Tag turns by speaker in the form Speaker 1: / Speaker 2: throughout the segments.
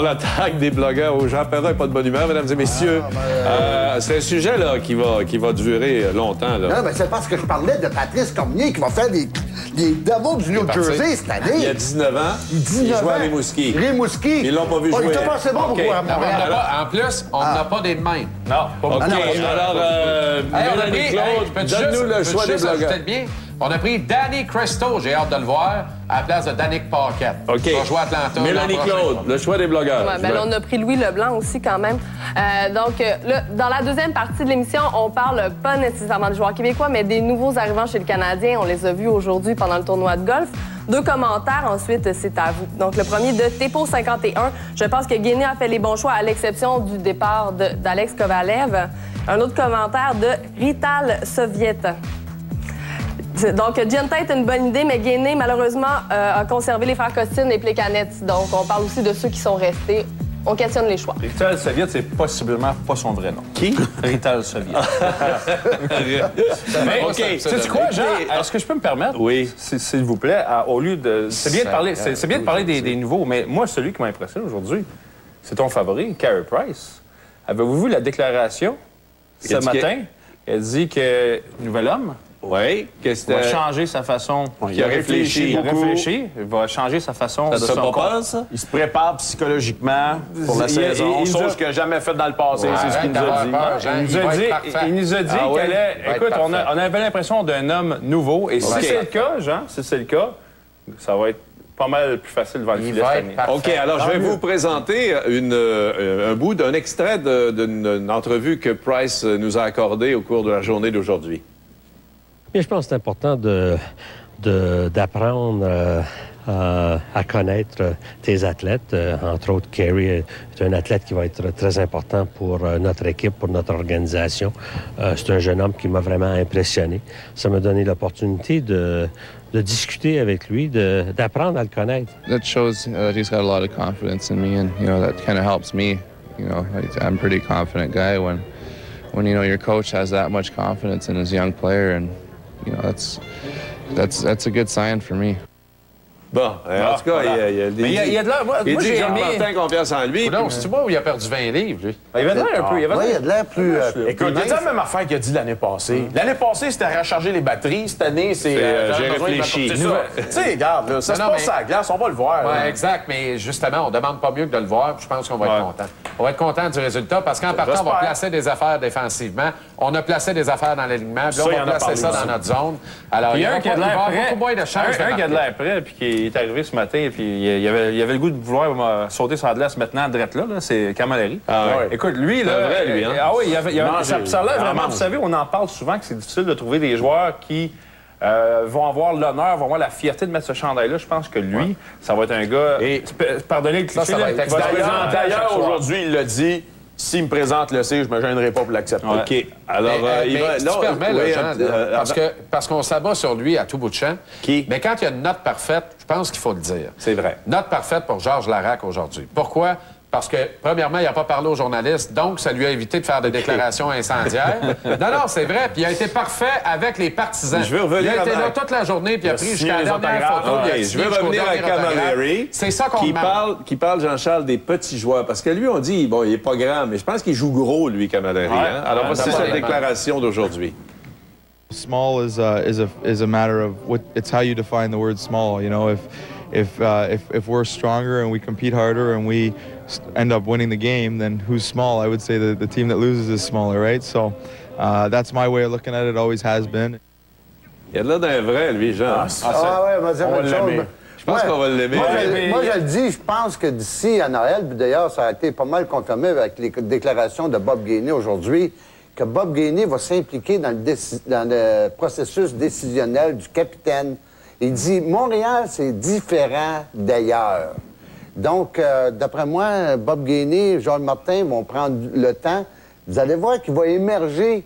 Speaker 1: l'attaque des blogueurs au Jean Perrin n'est pas de bonne humeur, mesdames et messieurs. C'est un sujet là, qui va durer longtemps. Là.
Speaker 2: Non, mais c'est parce que je parlais de Patrice Cormier qui va faire les Devils du New Jersey cette année.
Speaker 1: Il y a 19 ans. Il jouait à Rimouski.
Speaker 2: Rimouski.
Speaker 1: Ils l'ont pas vu jouer.
Speaker 2: Il était pas assez bon pour jouer à Montréal.
Speaker 3: En plus, on n'a pas des mêmes.
Speaker 4: Non, pas
Speaker 1: OK, alors, Mélanie Claude, donne-nous le choix des blogueurs.
Speaker 3: Bien. On a pris Danny Cristo, j'ai hâte de le voir, à la place de Danick Paquette.
Speaker 1: OK.
Speaker 3: Il va jouer à Atlanta.
Speaker 1: Mélanie Claude, le choix des blogueurs.
Speaker 5: Ouais, ben là, on a pris Louis Leblanc aussi, quand même. Donc, là, dans la deuxième partie de l'émission, on parle pas nécessairement des joueurs québécois, mais des nouveaux arrivants chez le Canadien. On les a vus aujourd'hui pendant le tournoi de golf. 2 commentaires, ensuite, c'est à vous. Donc, le premier de Tepo51. Je pense que Guéné a fait les bons choix, à l'exception du départ d'Alex Kovalev. Un autre commentaire de Rital Soviet. Donc, Genta est une bonne idée, mais Guéné, malheureusement, a conservé les frères Costin et Plekanec. Donc, on parle aussi de ceux qui sont restés. On questionne les choix.
Speaker 4: Rital Soviet, c'est possiblement pas son vrai nom.
Speaker 1: Qui?
Speaker 4: Rital Soviet.
Speaker 1: OK.
Speaker 4: Sais-tu quoi, Jean? Est-ce que je peux me permettre?
Speaker 1: Oui.
Speaker 4: S'il vous plaît, au lieu de... C'est bien de parler des nouveaux, mais moi, celui qui m'a impressionné aujourd'hui, c'est ton favori, Carey Price. Avez-vous vu la déclaration ce matin? Elle dit que nouvel homme...
Speaker 1: Oui.
Speaker 4: Il va changer sa façon.
Speaker 1: Il a réfléchi.
Speaker 4: Il va changer sa façon de
Speaker 1: se
Speaker 4: son corps.
Speaker 1: ça?
Speaker 6: Il se prépare psychologiquement pour la saison. Chose qu'il n'a jamais faite dans le passé. C'est ce qu'il nous a dit.
Speaker 4: Il nous a dit qu'elle est... Écoute, on avait l'impression d'un homme nouveau. Et si c'est le cas, Jean, si c'est le cas, ça va être pas mal plus facile devant le filet cette année.
Speaker 1: OK, alors je vais vous présenter un bout d'un extrait d'une entrevue que Price nous a accordée au cours de la journée d'aujourd'hui.
Speaker 7: Bien, je pense que c'est important d'apprendre à connaître tes athlètes. Entre autres, Carey est un athlète qui va être très important pour notre équipe, pour notre organisation. C'est un jeune homme qui m'a vraiment impressionné. Ça m'a donné l'opportunité de discuter avec lui, d'apprendre à le connaître.
Speaker 8: That shows he's got a lot of confidence in me, and that kind of helps me. I'm a pretty confident guy when your coach has that much confidence in his young player, and that's a good sign for me.
Speaker 1: Bon, en tout cas, il y a de l'air... Moi, j'ai Jean-Martin confiance en lui.
Speaker 3: Non, c'est-tu moi où il a perdu 20 livres, lui?
Speaker 4: Il avait de l'air un peu... Il
Speaker 2: a de l'air plus...
Speaker 6: Écoute, il a dit la même affaire qu'il a dit l'année passée. L'année passée, c'était à recharger les batteries. Cette année, c'est...
Speaker 1: j'ai réfléchi.
Speaker 6: Tu sais, regarde, là, ça se passe à la glace, on va le voir.
Speaker 3: Oui, exact, mais justement, on demande pas mieux que de le voir, puis je pense qu'on va être content. On va être content du résultat, parce qu'en partant, on va placer des affaires défensivement. On a placé des affaires dans l'alignement, puis là, on va placer ça dans notre zone. Alors, il y a beaucoup moins de chances.
Speaker 4: Un qui a de l'air prêt, puis qui est arrivé ce matin, puis il avait le goût de vouloir sauter sur la glace maintenant, drette là, c'est Camilleri. Écoute, lui, là...
Speaker 1: vrai, lui, hein?
Speaker 4: Ah oui, ça a l'air vraiment... Vous savez, on en parle souvent que c'est difficile de trouver des joueurs qui vont avoir l'honneur, vont avoir la fierté de mettre ce chandail-là. Je pense que lui, ça va être un gars... Pardonnez le cliché,
Speaker 3: ça va être
Speaker 6: D'ailleurs, aujourd'hui, il l'a dit... S'il me présente le C, je me gênerai pas pour l'accepter.
Speaker 1: OK. Alors, il va...
Speaker 3: Si tu permets, Jean, parce qu'on s'abat sur lui à tout bout de champ. Mais quand il y a une note parfaite, je pense qu'il faut le dire.
Speaker 1: C'est vrai.
Speaker 3: Note parfaite pour Georges Laraque aujourd'hui. Pourquoi? Parce que, premièrement, il n'a pas parlé aux journalistes, donc ça lui a évité de faire des déclarations incendiaires. Non, c'est vrai. Puis il a été parfait avec les partisans.
Speaker 1: Je veux revenir
Speaker 3: il a été là toute la journée, puis il a pris jusqu'à la dernière photo.
Speaker 1: Je veux revenir à Camilleri.
Speaker 3: C'est ça qu'on demande.
Speaker 1: Qui parle, Jean-Charles, des petits joueurs. Parce que lui, on dit, bon, il est pas grand, mais je pense qu'il joue gros, lui, Camilleri. Hein? Alors, voici sa déclaration d'aujourd'hui.
Speaker 8: Small is a matter of it's how you define the word small. If we're stronger and we compete harder and we end up winning the game, then who's small? I would say that the team that loses is smaller, right? So that's my way of looking at it. Always has been.
Speaker 1: Il a de l'air d'un vrai, lui, Jean.
Speaker 2: ouais, on va dire une chose.
Speaker 1: Je pense qu'on va l'aimer.
Speaker 2: Moi, je le dis, je pense que d'ici à Noël, puis d'ailleurs, ça a été pas mal confirmé avec les déclarations de Bob Gainey aujourd'hui, que Bob Gainey va s'impliquer dans le processus décisionnel du capitaine. Il dit, Montréal, c'est différent d'ailleurs. Donc, d'après moi, Bob Gainey, Jean Martin vont prendre le temps. Vous allez voir qu'il va émerger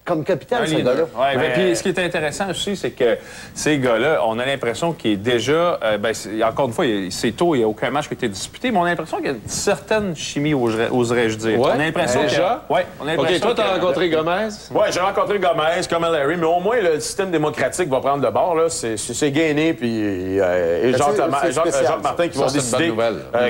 Speaker 2: comme capitaine, ce gars-là.
Speaker 4: Oui, puis ce qui est intéressant aussi, c'est que ces gars-là, on a l'impression qu'il est déjà... encore une fois, c'est tôt, il n'y a aucun match qui a été disputé, mais on a l'impression qu'il y a une certaine chimie, oserais-je dire.
Speaker 1: Ouais?
Speaker 4: On a l'impression
Speaker 1: déjà?
Speaker 4: Oui, on a l'impression
Speaker 1: OK, toi, t'as rencontré Gomez?
Speaker 6: Oui, j'ai rencontré Gomez, comme Larry, mais au moins, le système démocratique va prendre le bord. C'est Gainé puis Jacques Martin qui vont décider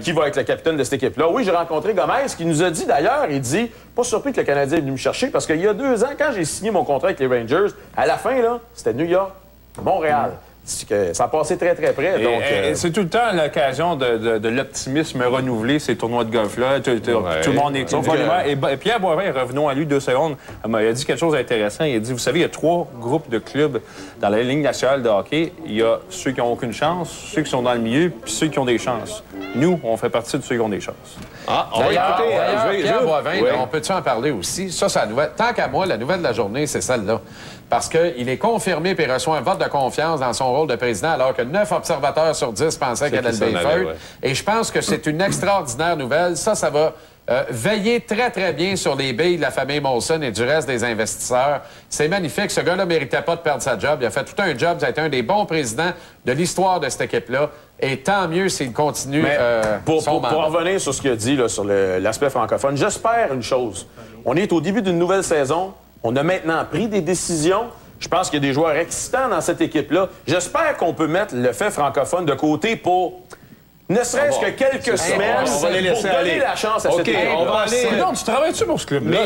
Speaker 6: qui va être le capitaine de cette équipe-là. Oui, j'ai rencontré Gomez, qui nous a dit d'ailleurs, il dit, pas surpris que le Canadien est venu me chercher, parce qu'il y a 2 ans, quand j'ai signé mon contrat avec les Rangers, à la fin, là, c'était New York, Montréal. Ça a passé très, très près. Donc,
Speaker 4: c'est tout le temps l'occasion de l'optimisme renouvelé, ces tournois de golf-là. Tout le monde est bonheur. Et Pierre Boivin, revenons à lui 2 secondes, il a dit quelque chose d'intéressant. Il a dit, vous savez, il y a 3 groupes de clubs dans la Ligue nationale de hockey. Il y a ceux qui n'ont aucune chance, ceux qui sont dans le milieu, puis ceux qui ont des chances. Nous, on fait partie de ceux qui ont des chances.
Speaker 3: On va écouter Pierre Boivin, on peut-tu en parler aussi? Ça, c'est la nouvelle. Tant qu'à moi, la nouvelle de la journée, c'est celle-là. Parce qu'il est confirmé et reçoit un vote de confiance dans son rôle de président, alors que 9 observateurs sur 10 pensaient qu'elle allait le faire. Et je pense que c'est une extraordinaire nouvelle. Ça va veiller très, très bien sur les billes de la famille Molson et du reste des investisseurs. C'est magnifique. Ce gars-là ne méritait pas de perdre sa job. Il a fait tout un job. Ça a été un des bons présidents de l'histoire de cette équipe-là. Et tant mieux s'il continue son mandat.
Speaker 6: Pour revenir sur ce qu'il a dit là, sur l'aspect francophone, j'espère une chose. On est au début d'une nouvelle saison. On a maintenant pris des décisions. Je pense qu'il y a des joueurs excitants dans cette équipe-là. J'espère qu'on peut mettre le fait francophone de côté pour... Ne serait-ce que quelques semaines
Speaker 1: on va les laisser
Speaker 6: pour donner
Speaker 1: aller.
Speaker 6: la chance à cette équipe.
Speaker 1: On va aller...
Speaker 4: Non, tu travailles-tu pour ce club-là?
Speaker 6: Moi,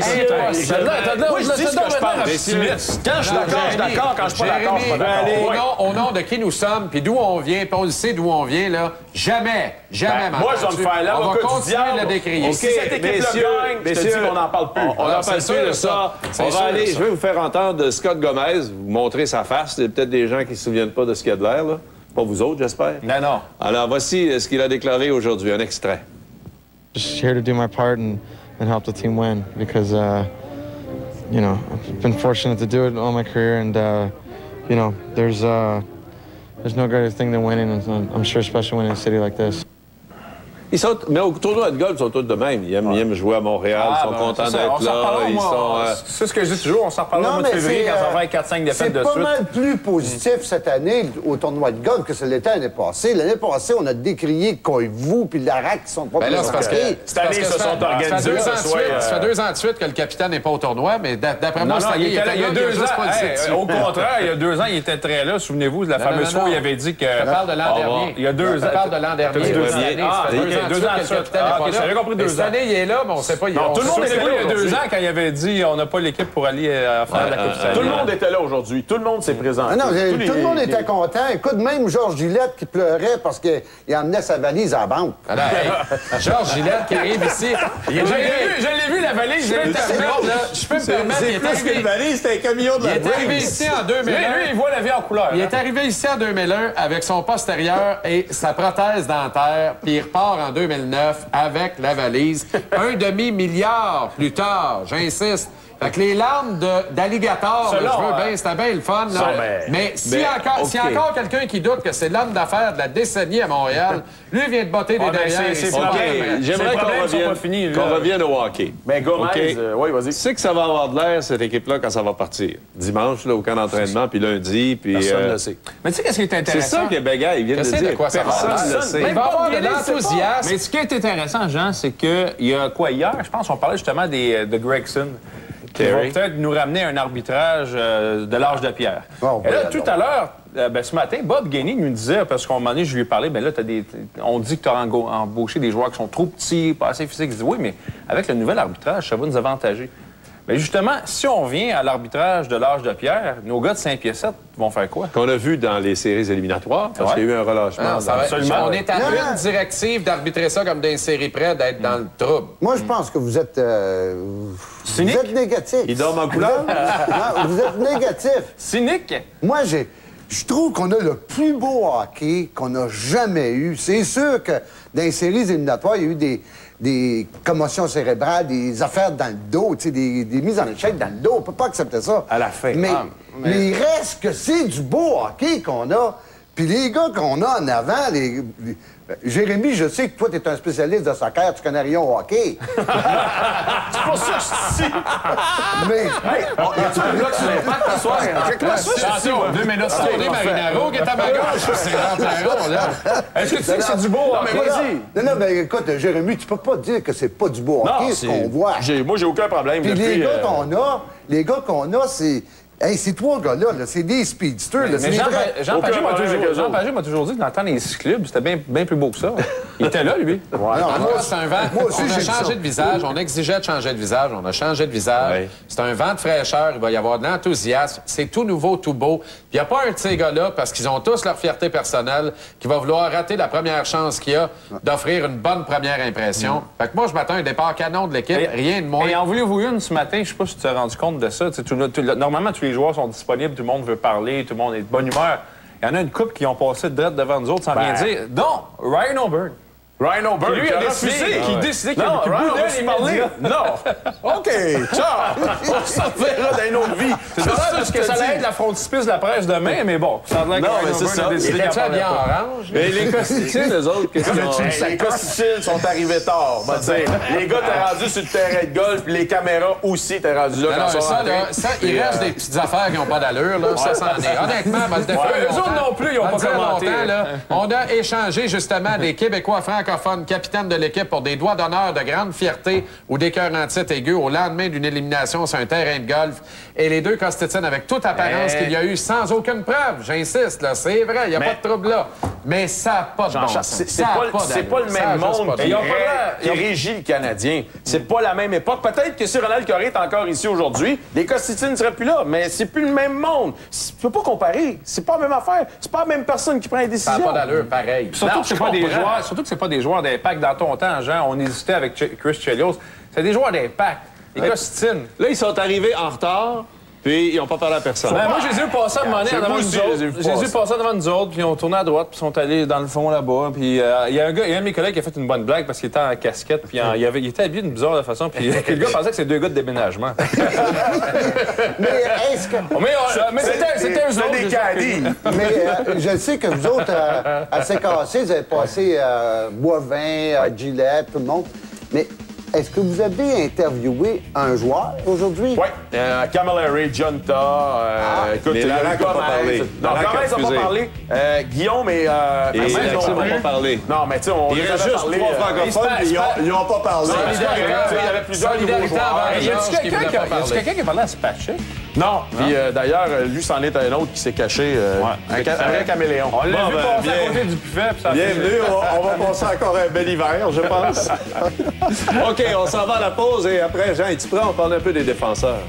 Speaker 6: je dis ce que je pense. Quand je suis d'accord, je suis d'accord. Quand je suis pas d'accord, je suis pas d'accord.
Speaker 3: Au nom de qui nous sommes, puis d'où on vient, puis on le sait d'où on vient, là, jamais,
Speaker 6: moi, je vais me faire l'avocat
Speaker 3: on va
Speaker 6: du
Speaker 3: continuer
Speaker 6: diable.
Speaker 3: de le décrier.
Speaker 6: Si cette équipe-là gagne, je te dis qu'on n'en parle plus.
Speaker 1: On n'en parle plus de ça. On va aller... Je vais vous faire entendre Scott Gomez, vous montrer sa face. Il y a peut-être des gens qui ne se souviennent pas de ce qu'il y a de l'air, là. Pas vous autres, j'espère.
Speaker 4: Non.
Speaker 1: Alors, voici ce qu'il a déclaré aujourd'hui, un extrait.
Speaker 8: Just here to do my part and help the team win because, you know, I've been fortunate to do it all my career and, you know, there's no greater thing than winning and I'm sure especially winning in a city like this.
Speaker 1: Mais au tournoi de golf, ils sont tous de même. Ils aiment jouer à Montréal, ils sont contents d'être là.
Speaker 4: C'est ce que je dis toujours, on s'en reparlera au mois de février quand ça va faire 4-5 défaites de suite.
Speaker 2: C'est pas mal plus positif cette année au tournoi de golf que ce l'était l'année passée. L'année passée, on a décrié Koivu puis Larac qui sont pas
Speaker 3: là, c'est parce que
Speaker 6: cette année, ils se sont organisés.
Speaker 3: Ça fait 2 ans de suite que le capitaine n'est pas au tournoi, mais d'après moi, cette année, il était là, il y a 2 ans.
Speaker 4: Au contraire, il y a 2 ans, il était très là. Souvenez-vous de la fameuse fois où il avait dit que...
Speaker 3: Je parle de l'an dernier.
Speaker 4: Il y a 2 ans.
Speaker 3: Je parle de l'an dernier.
Speaker 4: 2 ans de suite. J'avais compris 2 ans.
Speaker 3: Cette année, il est là, mais on ne sait pas.
Speaker 6: Tout le monde était là
Speaker 4: il y a 2 ans quand il avait dit on n'a pas l'équipe pour aller faire la Coupe Stanley.
Speaker 6: Tout le monde était là aujourd'hui. Tout le monde s'est présenté.
Speaker 2: Non, tout le monde était content. Écoute, même Georges Gillette qui pleurait parce qu'il emmenait sa valise à la banque.
Speaker 3: Georges Gillette qui arrive ici.
Speaker 4: Je l'ai vu, la valise.
Speaker 3: Je peux me permettre.
Speaker 1: C'est plus qu'une valise, c'est un camion de la
Speaker 3: Il est arrivé ici en 2001.
Speaker 4: Lui, il voit la vie en couleur.
Speaker 3: Il est arrivé ici en 2001 avec son postérieur et sa prothèse dentaire, puis il repart en 2009 avec la valise. $1 demi-milliard plus tard, j'insiste. Fait que les larmes d'alligator, je veux bien, c'était bien le fun. Là. Mais s'il y a encore quelqu'un qui doute que c'est l'homme d'affaires de la décennie à Montréal, lui vient de botter des derrière.
Speaker 1: J'aimerais qu'on revienne au hockey.
Speaker 6: Mais Gomez, oui, vas-y.
Speaker 1: Tu sais que ça va avoir de l'air, cette équipe-là, quand ça va partir. Dimanche, là, au camp d'entraînement, puis lundi, puis...
Speaker 6: Personne ne le sait.
Speaker 4: Mais tu sais qu'est-ce qui est intéressant?
Speaker 1: C'est ça que Bégaye, il vient de dire. Personne ne le sait.
Speaker 3: Il va avoir de l'enthousiasme.
Speaker 4: Mais ce qui est intéressant, Jean, c'est qu'il y a quoi hier? Je pense qu'on parlait justement de Gregson. Qui vont peut-être nous ramener un arbitrage de l'âge de pierre. Et là, tout à l'heure, ce matin, Bob Gainey nous disait, parce qu'à un moment donné, je lui ai parlé, là, on dit que tu as embauché des joueurs qui sont trop petits, pas assez physiques. Il dit oui, mais avec le nouvel arbitrage, ça va nous avantager. Mais justement, si on vient à l'arbitrage de l'âge de pierre, nos gars de 5 pieds 7 vont faire quoi?
Speaker 1: Qu'on a vu dans les séries éliminatoires, parce qu'il y a eu un relâchement.
Speaker 3: On est à une directive d'arbitrer ça comme des séries près, d'être dans le trouble.
Speaker 2: Moi, je pense que vous êtes...
Speaker 4: cynique?
Speaker 2: Vous êtes négatif.
Speaker 1: Il dort en couleur?
Speaker 2: Non, vous êtes négatif.
Speaker 4: Cynique?
Speaker 2: Moi, je trouve qu'on a le plus beau hockey qu'on n'a jamais eu. C'est sûr que dans les séries éliminatoires, il y a eu des commotions cérébrales, des affaires dans le dos, des mises en échec dans le dos. On peut pas accepter ça.
Speaker 6: À la fin.
Speaker 2: Mais il reste que c'est du beau hockey qu'on a. Puis les gars qu'on a en avant, Jérémy, je sais que toi, tu es un spécialiste de soccer, tu connais rien au hockey.
Speaker 6: C'est pour ça que je suis ici.
Speaker 2: Mais...
Speaker 6: Hey, y a-tu un gars sur l'impact ce soir?
Speaker 3: Attention, 2 minutes. C'est Marinaro qui est à ma gauche. C'est Ramperon, là. Est-ce que tu sais que c'est du beau hockey?
Speaker 2: Non, mais écoute, Jérémy, tu peux pas dire que c'est pas du beau hockey, ce qu'on voit.
Speaker 6: Moi, j'ai aucun problème.
Speaker 2: Puis les gars qu'on a, c'est... Hey, ces trois gars-là, c'est des speedsters.
Speaker 4: Mais Jean Pagé m'a toujours dit que dans le temps des cyclubes, c'était bien plus beau que ça. Il était là, lui.
Speaker 3: Ouais. Moi, c'est un vent. On a changé de visage. On exigeait de changer de visage. On a changé de visage. Ouais. C'est un vent de fraîcheur. Il va y avoir de l'enthousiasme. C'est tout nouveau, tout beau. Puis il n'y a pas un de ces gars-là, parce qu'ils ont tous leur fierté personnelle, qui va vouloir rater la première chance qu'il y a d'offrir une bonne première impression. Fait que moi, je m'attends à un départ canon de l'équipe. Rien de moins.
Speaker 4: Et en voulez-vous une ce matin? Je sais pas si tu t'es rendu compte de ça. Normalement, tous les joueurs sont disponibles, tout le monde veut parler, tout le monde est de bonne humeur. Il y en a une couple qui ont passé de droite devant nous autres sans rien dire. Donc, Ryan O'Byrne.
Speaker 6: Ryan O'Byrne,
Speaker 4: lui a décidé qu'il
Speaker 6: avait
Speaker 4: plus parler.
Speaker 6: Non. OK, ciao. On s'en verra dans une autre vie.
Speaker 4: C'est parce que ça allait être la frontispice de la presse demain, mais bon. Ça
Speaker 6: non, mais c'est ça.
Speaker 3: Il était bien orange.
Speaker 1: Mais les Costitines, eux autres, qu'est-ce qu'ils ont?
Speaker 6: Les Costitines sont arrivés tard, on va dire. Les gars, t'es rendu sur le terrain de golf, puis les caméras aussi, t'es rendu là quand
Speaker 3: ça, il reste des petites affaires qui n'ont pas d'allure, là. Ça s'en est. Honnêtement,
Speaker 4: eux autres non plus, ils n'ont pas commenté.
Speaker 3: On a échangé, justement, des Québécois francophones, capitaine de l'équipe pour des doigts d'honneur de grande fierté ou des cœurs en titre aigus au lendemain d'une élimination sur un terrain de golf. Et les deux Costitines, avec toute apparence qu'il y a eu sans aucune preuve, j'insiste, là, c'est vrai, il n'y a pas de trouble là. Mais ça n'a pas de bon sens.
Speaker 6: C'est pas le même monde qui régit le Canadien. C'est pas la même époque. Peut-être que si Ronald Coré est encore ici aujourd'hui, les Costitines ne seraient plus là, mais c'est plus le même monde. Tu peux pas comparer. C'est pas la même affaire. C'est pas la même personne qui prend les décisions.
Speaker 3: Ça n'a pas d'allure, pareil.
Speaker 4: Surtout que c'est pas des joueurs d'impact. Dans ton temps, Jean, on hésitait avec Chris Chelios. C'est des joueurs d'impact. Les Costitines.
Speaker 1: Là, ils sont arrivés en retard. Puis, ils n'ont pas parlé à personne.
Speaker 4: Moi, je les ai vus passer à un moment donné devant nous autres. Je les ai vus passer devant nous autres, puis ils ont tourné à droite, puis ils sont allés dans le fond là-bas. Puis, il y a un de mes collègues qui a fait une bonne blague parce qu'il était en casquette, puis il était habillé d'une bizarre façon, puis le gars pensait que c'est deux gars de déménagement.
Speaker 2: Mais est-ce que.
Speaker 4: Mais c'était eux autres.
Speaker 6: des caddies.
Speaker 2: Mais je sais que vous autres, à CKC, vous avez passé Boivin, Gillette, tout le monde. Mais. Est-ce que vous avez interviewé un joueur aujourd'hui?
Speaker 6: Oui. Camilleri, Junta, écoute,
Speaker 1: mais Laurent n'a pas parlé.
Speaker 6: Non, Gomez n'a pas parlé. Guillaume et
Speaker 1: Maxime n'ont pas parlé.
Speaker 6: Non, mais tu sais, on
Speaker 1: il reste juste 3 francophones, puis ils n'ont pas parlé.
Speaker 6: Il y avait plusieurs nouveaux joueurs.
Speaker 4: Y a-t-il quelqu'un qui a parlé à Spacek?
Speaker 6: Non. Puis d'ailleurs, lui, c'en est un autre qui s'est caché. Un caméléon.
Speaker 4: On l'a vu passer à côté du buffet.
Speaker 1: Bienvenue. On va passer encore un bel hiver, je pense. OK, on s'en va à la pause et après, Jean, es-tu prêt? On parle un peu des défenseurs.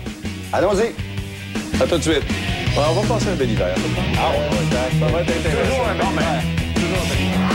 Speaker 2: Allons-y.
Speaker 1: À tout de suite. On va passer un bel hiver.
Speaker 6: Ah ouais, ça va être intéressant.
Speaker 4: Toujours un bel hiver.